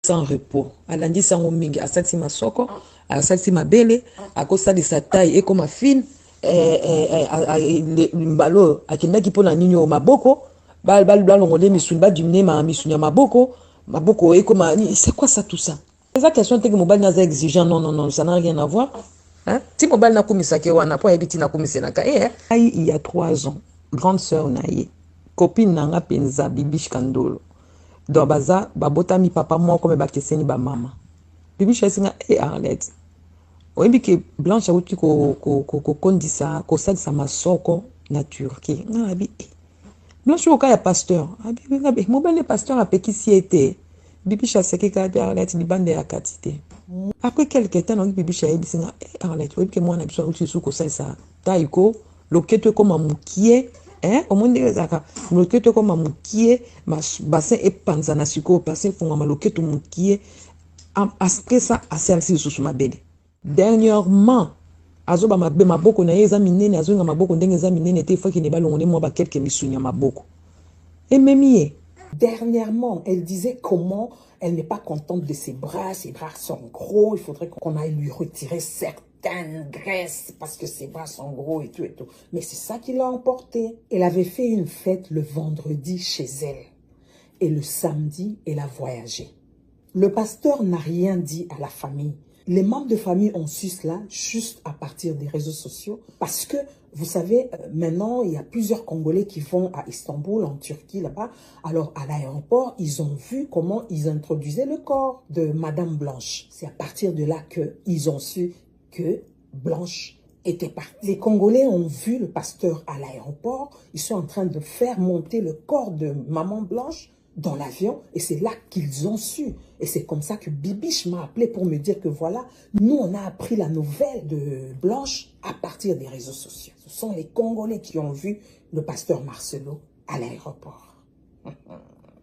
sans repos. Alandi sango mingi, asati masoko, asati mabele, akosa de sa taille et comme fine, mbalo, akendaki po na nini o maboko, balongole misuni, badumine ma misuni ya maboko, maboko et comme c'est quoi ça tout ça? C'est la question que mobile n'a pas exigeant, non, ça n'a rien à voir. Hein? Si mobile n'a pas ke wana po ebiti na komisa na ka il y a 3 ans, grande sœur naie, copine nanga penza Bibiche Kandolo. Donc baza babotami papa moi comme bakeseni ba mama. Bibiche singa Arlette. Oyebi ke Blanche awuti ko kondisa ko salisa masoko na Turquie. Na bi Blanche oka ya pasteur. Abi ngabe mobile pasteur apekisi ete. Bibiche aseki ka Arlette libande ya katite. Après quelques temps, on Bibiche a dit Arlette, oyebi ke moi na biso uti su ko salisa taiko loketo comme mukie. Au monde ezaka loketo comme mukie bassin et panzana siko bassin fonga maloketo mukie après ça asersi sous mabele dernièrement azoba mabe maboko na yeza minene azonga maboko ndenge za minene te fois ki ne balongone mo ba quelques misunya maboko et memie. Dernièrement, elle disait comment elle n'est pas contente de ses bras sont gros, il faudrait qu'on aille lui retirer certaines graisses parce que ses bras sont gros et tout et tout. Mais c'est ça qui l'a emporté. Elle avait fait une fête le vendredi chez elle et le samedi, elle a voyagé. Le pasteur n'a rien dit à la famille. Les membres de famille ont su cela juste à partir des réseaux sociaux parce que, vous savez, maintenant, il y a plusieurs Congolais qui vont à Istanbul, en Turquie, là-bas. Alors, à l'aéroport, ils ont vu comment ils introduisaient le corps de Madame Blanche. C'est à partir de là qu'ils ont su que Blanche était partie. Les Congolais ont vu le pasteur à l'aéroport. Ils sont en train de faire monter le corps de Maman Blanche dans l'avion et c'est là qu'ils ont su. Et c'est comme ça que Bibiche m'a appelé pour me dire que voilà, nous on a appris la nouvelle de Blanche à partir des réseaux sociaux. Ce sont les Congolais qui ont vu le pasteur Marcelo à l'aéroport.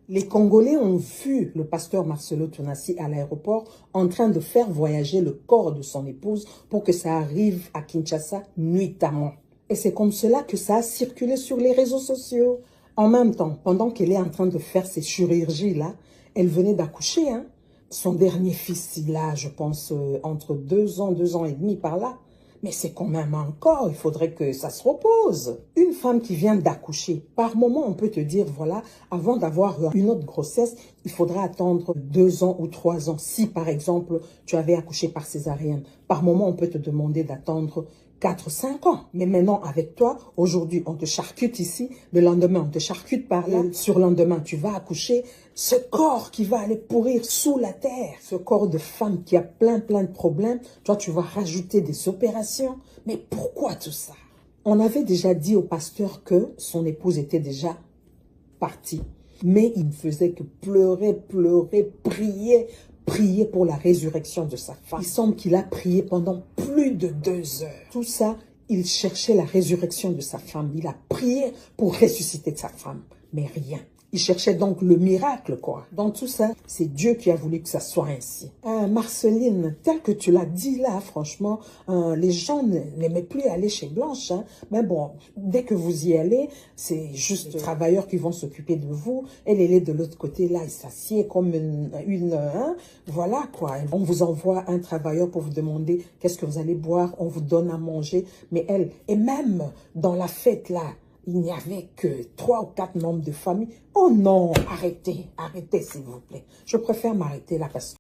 Les Congolais ont vu le pasteur Marcelo Tonassi à l'aéroport en train de faire voyager le corps de son épouse pour que ça arrive à Kinshasa nuitamment. Et c'est comme cela que ça a circulé sur les réseaux sociaux. En même temps, pendant qu'elle est en train de faire ces chirurgies-là, elle venait d'accoucher. Hein? Son dernier fils, il a, je pense, entre 2 ans, 2 ans et demi par là. Mais c'est quand même encore, il faudrait que ça se repose. Une femme qui vient d'accoucher, par moment, on peut te dire, voilà, avant d'avoir une autre grossesse, il faudra attendre 2 ans ou 3 ans. Si, par exemple, tu avais accouché par césarienne, par moment, on peut te demander d'attendre 4-5 ans. Mais maintenant, avec toi, aujourd'hui, on te charcute ici, le lendemain, on te charcute par là, sur le lendemain, tu vas accoucher. Ce corps qui va aller pourrir sous la terre, ce corps de femme qui a plein de problèmes, toi, tu vas rajouter des opérations. Mais pourquoi tout ça? On avait déjà dit au pasteur que son épouse était déjà partie. Mais il ne faisait que pleurer, prier pour la résurrection de sa femme. Il semble qu'il a prié pendant plus de 2 heures. Tout ça, il cherchait la résurrection de sa femme. Il a prié pour ressusciter sa femme, mais rien. Il cherchait donc le miracle, quoi. Dans tout ça, c'est Dieu qui a voulu que ça soit ainsi. Marceline, tel que tu l'as dit là, franchement, les gens n'aimaient plus aller chez Blanche. Hein. Mais bon, dès que vous y allez, c'est juste les travailleurs qui vont s'occuper de vous. Elle est de l'autre côté, là, il s'assied comme hein. Voilà, quoi. On vous envoie un travailleur pour vous demander qu'est-ce que vous allez boire. On vous donne à manger. Mais elle, et même dans la fête, là, il n'y avait que 3 ou 4 membres de famille. Oh non, arrêtez, s'il vous plaît. Je préfère m'arrêter là parce que